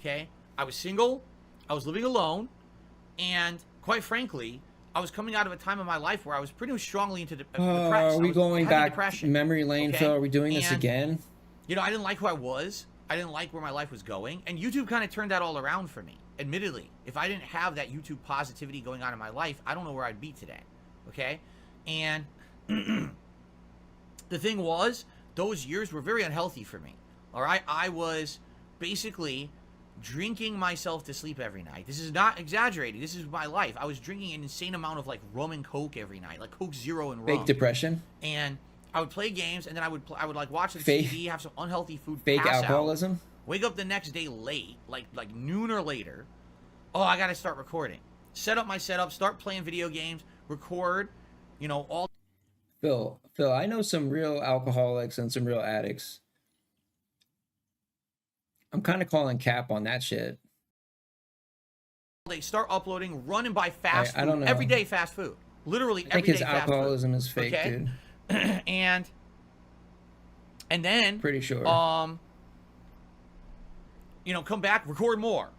okay? I was single, I was living alone, and quite frankly, I was coming out of a time in my life where I was pretty strongly into depressed. Are we going back depression, memory lane, okay? Phil? Are we doing this again? You know, I didn't like who I was. I didn't like where my life was going. And YouTube kind of turned that all around for me. Admittedly, if I didn't have that YouTube positivity going on in my life, I don't know where I'd be today. Okay? And the thing was, those years were very unhealthy for me. All right? I was basically drinking myself to sleep every night. This is not exaggerating. This is my life. I was drinking an insane amount of like rum and Coke every night, like Coke Zero and rum. Fake depression. And I would play games, and then I would like watch the Fake, TV, have some unhealthy food, fake alcoholism. Out, wake up the next day late, like noon or later. Oh, I gotta start recording. Set up my setup, start playing video games, record. You know, all. Phil, I know some real alcoholics and some real addicts. I'm kind of calling cap on that shit. They start uploading, run and buy fast food. I don't know. Everyday fast food. Literally every day. I think his alcoholism is fake, okay? Dude. and then pretty sure you know, come back, record more.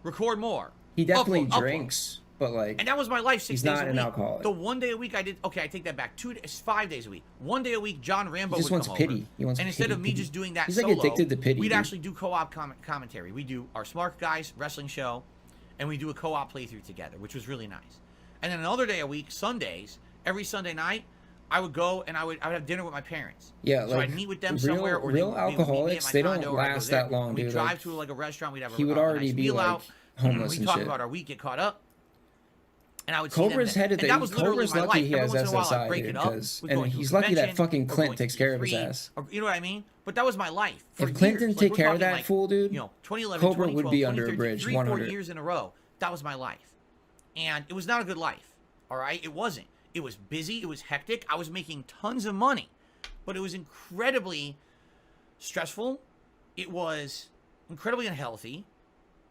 He definitely drinks, but like, and that was my life. 6 days a week. He's not an alcoholic. The 1 day a week I did, okay, I take that back, 5 days a week. 1 day a week, John Rambo he just would wants come pity. over, He wants and pity, instead of me just doing that he's solo, like addicted to pity. We'd actually do co-op commentary. We do our Smart Guys wrestling show, and we do a co-op playthrough together, which was really nice. And then another day a week, Sundays, every Sunday night, I would go and I would have dinner with my parents. Yeah, so like I'd meet with them somewhere. Or real alcoholics, they don't last that long, dude. We'd drive to like a restaurant. We'd have he would already be like homeless we'd and talk shit. about our week, get caught up, and I would Cobra's see them. headed And that was literally Cobra's my lucky life. he has Every once in a while, I'd SSI, break dude, it up. and he's lucky that fucking Clint takes care of his ass. You know what I mean? But that was my life. If Clint didn't take care of that fool, dude, you know, 2011, Cobra 2012, would be under a 2013, bridge. 3-4 100 years in a row. That was my life, and it was not a good life. All right, it wasn't. It was busy. It was hectic. I was making tons of money, but it was incredibly stressful. It was incredibly unhealthy.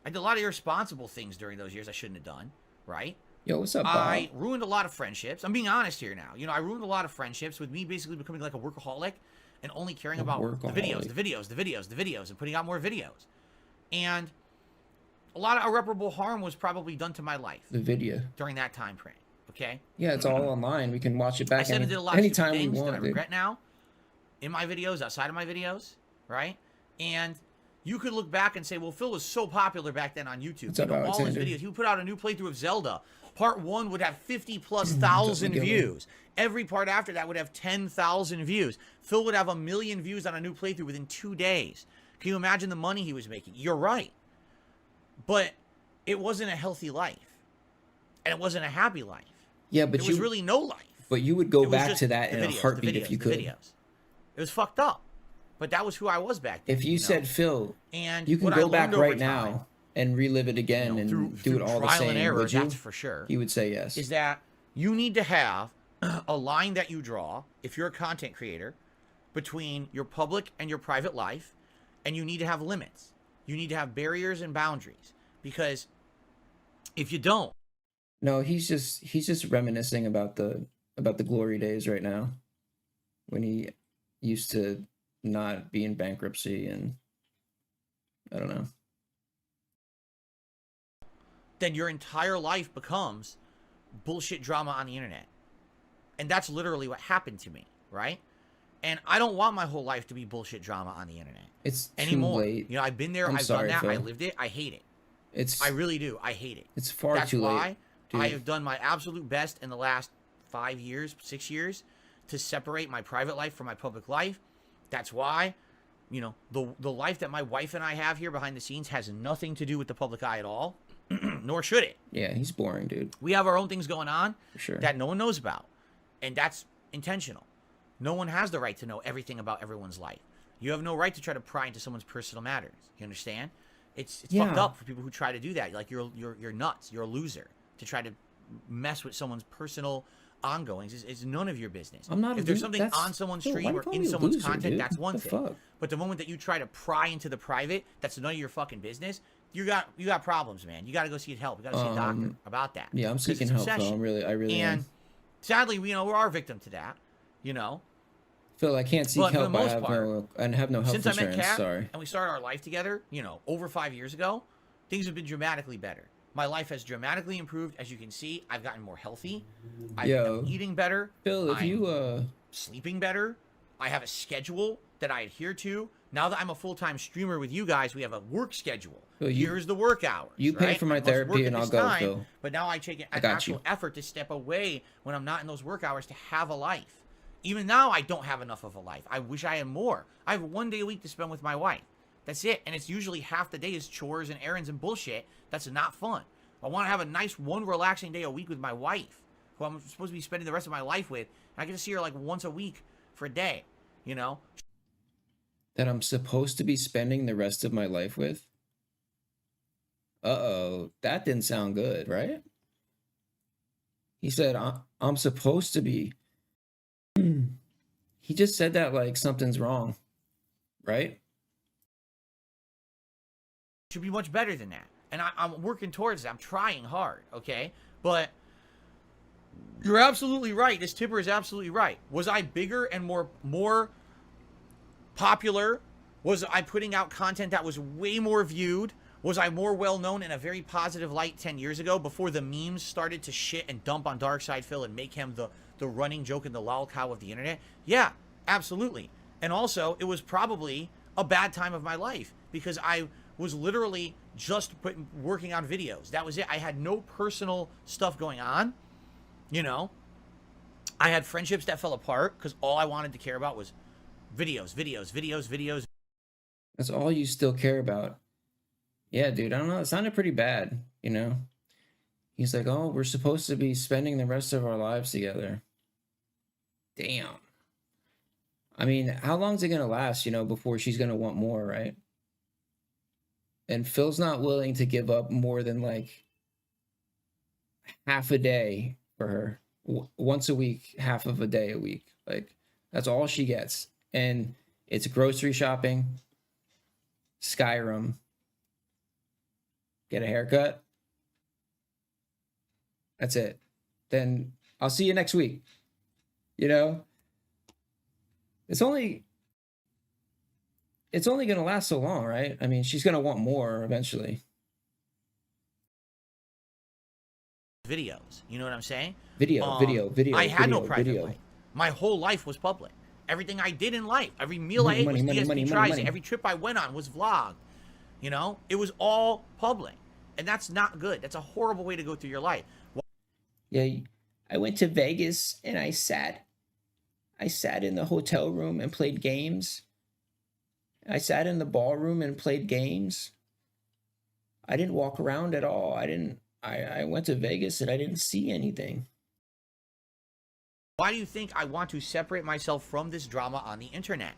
I did a lot of irresponsible things during those years I shouldn't have done, right? Yo, what's up, Bob? I ruined a lot of friendships. I'm being honest here now. You know, I ruined a lot of friendships with me basically becoming like a workaholic and only caring about the videos, and putting out more videos. And a lot of irreparable harm was probably done to my life. The video. During that time frame, okay? Yeah, it's all online. We can watch it back anytime we want. That I regret now, in my videos, outside of my videos, right? And you could look back and say, well, Phil was so popular back then on YouTube. You know, all his videos. He would put out a new playthrough of Zelda. Part 1 would have 50,000+ views. Every part after that would have 10,000 views. Phil would have 1 million views on a new playthrough within 2 days. Can you imagine the money he was making? You're right. But it wasn't a healthy life. And it wasn't a happy life. Yeah, but there was really no life. But you would go back to that in a heartbeat if you could. It was fucked up. But that was who I was back then. If you said, Phil, and you can go back right now and relive it again, you know, and do it all the same, error, would you? That's for sure. He would say yes. Is that you need to have a line that you draw, if you're a content creator, between your public and your private life, and you need to have limits. You need to have barriers and boundaries. Because if you don't... No, he's just reminiscing about the glory days right now, when he used to not be in bankruptcy, and I don't know. Then your entire life becomes bullshit drama on the internet. And that's literally what happened to me, right? And I don't want my whole life to be bullshit drama on the internet. It's anymore. Too late. You know, I've been there, I've done that, Phil. I lived it, I hate it. I really do. I hate it. It's far too late. That's why I have done my absolute best in the last 5 years, 6 years, to separate my private life from my public life. That's why, you know, the life that my wife and I have here behind the scenes has nothing to do with the public eye at all, nor should it. Yeah, he's boring, dude. We have our own things going on for sure that no one knows about, and that's intentional. No one has the right to know everything about everyone's life. You have no right to try to pry into someone's personal matters. You understand? It's fucked up for people who try to do that. Like you're nuts. You're a loser to try to mess with someone's personal ongoings. It's none of your business. I'm not. If there's something on someone's stream or in someone's content, dude? that's one thing. But the moment that you try to pry into the private, that's none of your fucking business. You got problems, man. You got to go seek help. You got to see a doctor about that. Yeah, I'm seeking help. Though. I really and am. Sadly, you know, we're our victim to that. You know. Phil, I can't seek help. I have no health insurance. Since I met Kat sorry. and we started our life together, you know, over 5 years ago, things have been dramatically better. My life has dramatically improved. As you can see, I've gotten more healthy. I'm eating better. Phil, if I'm sleeping better. I have a schedule that I adhere to. Now that I'm a full-time streamer with you guys, we have a work schedule. Phil, here's the work hours. You pay for my therapy and I'll go, Phil. But now I take an actual effort to step away when I'm not in those work hours to have a life. Even now, I don't have enough of a life. I wish I had more. I have 1 day a week to spend with my wife. That's it. And it's usually half the day is chores and errands and bullshit. That's not fun. I want to have a nice one relaxing day a week with my wife, who I'm supposed to be spending the rest of my life with. And I get to see her like once a week for a day, you know? That I'm supposed to be spending the rest of my life with? Uh-oh. That didn't sound good, right? He said, I'm supposed to be. He just said that like something's wrong, right? Should be much better than that. And I'm working towards it. I'm trying hard, okay? But you're absolutely right. This tipper is absolutely right. Was I bigger and more popular? Was I putting out content that was way more viewed? Was I more well-known in a very positive light 10 years ago before the memes started to shit and dump on darksydephil and make him the running joke and the lol cow of the internet? Yeah, absolutely. And also, it was probably a bad time of my life because I was literally just working on videos. That was it. I had no personal stuff going on, you know. I had friendships that fell apart because all I wanted to care about was videos. That's all you still care about. Yeah, dude, I don't know. It sounded pretty bad, you know. He's like, oh, we're supposed to be spending the rest of our lives together. Damn. I mean, how long is it going to last, you know, before she's going to want more, right? And Phil's not willing to give up more than like half a day for her. Once a week, half of a day a week. Like, that's all she gets. And it's grocery shopping, Skyrim, get a haircut. That's it. Then I'll see you next week. You know? It's only going to last so long, right? I mean, she's going to want more eventually. Videos. You know what I'm saying? Video. I had no private life. My whole life was public. Everything I did in life, every meal I ate was DSP tries. Every trip I went on was vlogged. You know? It was all public. And that's not good. That's a horrible way to go through your life. Yeah, I went to Vegas and I sat in the hotel room and played games. I sat in the ballroom and played games. I didn't walk around at all. I went to Vegas and I didn't see anything. Why do you think I want to separate myself from this drama on the internet?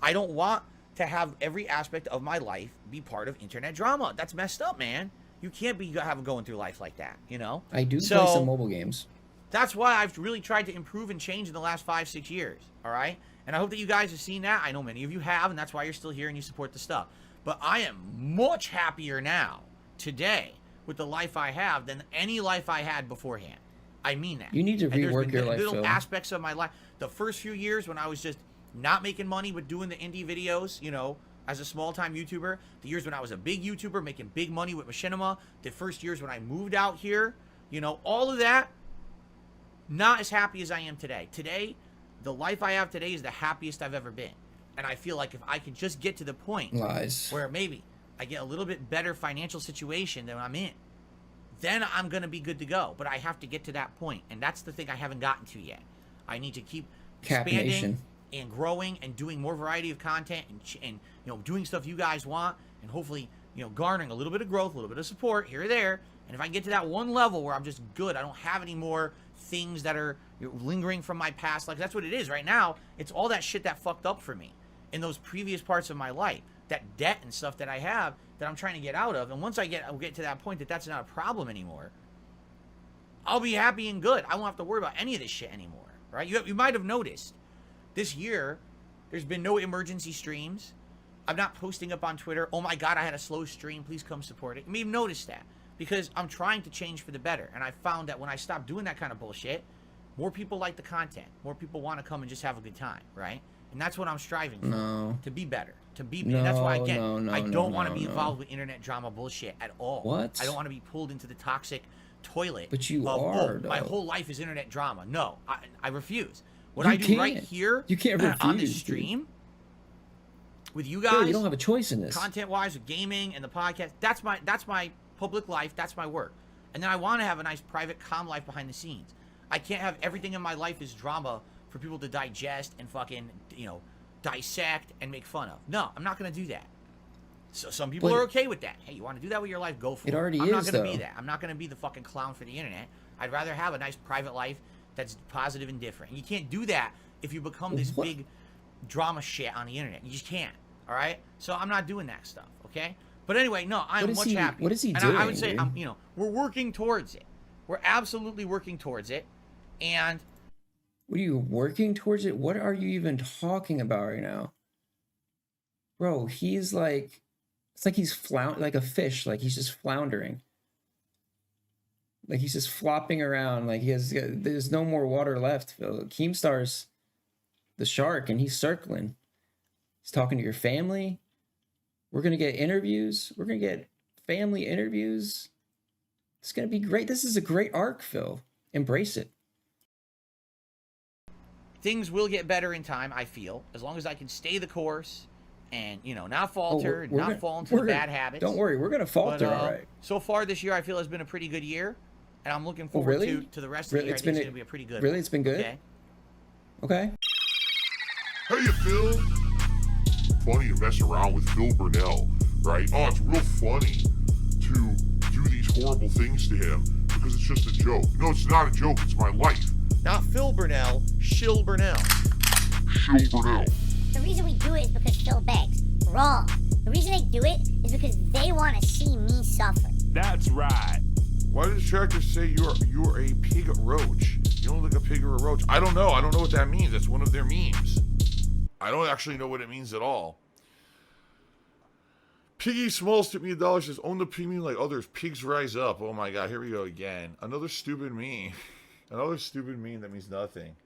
I don't want to have every aspect of my life be part of internet drama. That's messed up, man. You can't be going through life like that, you know? I do play some mobile games. That's why I've really tried to improve and change in the last 5-6 years, all right? And I hope that you guys have seen that. I know many of you have, and that's why you're still here and you support the stuff. But I am much happier now, today, with the life I have than any life I had beforehand. I mean that. You need to rework your life, little aspects of my life. The first few years when I was just not making money but doing the indie videos, you know, as a small-time YouTuber, the years when I was a big YouTuber making big money with machinima, the first years when I moved out here, you know, all of that, not as happy as I am today. Today, the life I have today is the happiest I've ever been. And I feel like if I could just get to the point where maybe I get a little bit better financial situation than I'm in, then I'm going to be good to go. But I have to get to that point. And that's the thing I haven't gotten to yet. I need to keep expanding and growing and doing more variety of content and you know, doing stuff you guys want and hopefully, you know, garnering a little bit of growth, a little bit of support here or there. And if I can get to that one level where I'm just good, I don't have any more things that are lingering from my past. Like, that's what it is right now. It's all that shit that fucked up for me in those previous parts of my life. That debt and stuff that I have that I'm trying to get out of. And once I'll get to that point that that's not a problem anymore, I'll be happy and good. I won't have to worry about any of this shit anymore, right? You might have noticed this year, there's been no emergency streams. I'm not posting up on Twitter, oh my God, I had a slow stream, please come support it. You may have noticed that because I'm trying to change for the better. And I found that when I stopped doing that kind of bullshit, more people like the content. More people want to come and just have a good time, right? And that's what I'm striving for, to be better, to be. No, that's why again, I don't want to be no. involved with internet drama bullshit at all. What? I don't want to be pulled into the toxic toilet. But you of, are. My whole life is internet drama. No, I refuse. What you I do can't. right here, you can't refuse, on this stream, dude. with you guys, Yo, you don't have a choice in this. Content-wise, with gaming and the podcast, that's my public life. That's my work. And then I want to have a nice private, calm life behind the scenes. I can't have everything in my life is drama for people to digest and fucking, dissect and make fun of. No, I'm not going to do that. So some people are okay with that. Hey, you want to do that with your life? Go for it. It already I'm is, not going to though. be that. I'm not going to be the fucking clown for the internet. I'd rather have a nice private life that's positive and different. And you can't do that if you become this big drama shit on the internet. You just can't. All right? So I'm not doing that stuff, okay? But anyway, no, I'm much happier. What is he and doing? I would say, dude? We're working towards it. We're absolutely working towards it. And what are you working towards it? What are you even talking about right now? Bro, he's like, it's like he's like a fish, like he's just floundering. Like he's just flopping around, like there's no more water left, Phil. Keemstar's the shark and he's circling. He's talking to your family. We're gonna get interviews. We're gonna get family interviews. It's gonna be great. This is a great arc, Phil. Embrace it. Things will get better in time, I feel, as long as I can stay the course and, not falter, not fall into the bad habits. Don't worry, we're going to falter, all right. So far this year, I feel has been a pretty good year, and I'm looking forward to the rest of the year. I think it's going to be a pretty good Really? It's been good? Okay. Hey, Phil. Funny to mess around with Phil Burnell, right? Oh, it's real funny to do these horrible things to him because it's just a joke. No, it's not a joke. It's my life. Not Phil Burnell, Shill Burnell. Shill Burnell. The reason we do it is because Phil begs. Wrong. The reason they do it is because they want to see me suffer. That's right. Why does Tractor say you're a pig roach? You don't look like a pig or a roach. I don't know. I don't know what that means. That's one of their memes. I don't actually know what it means at all. Piggy Smalls took me $1, says, own the premium like others. Pigs rise up. Oh my god, here we go again. Another stupid meme. Another stupid meme that means nothing.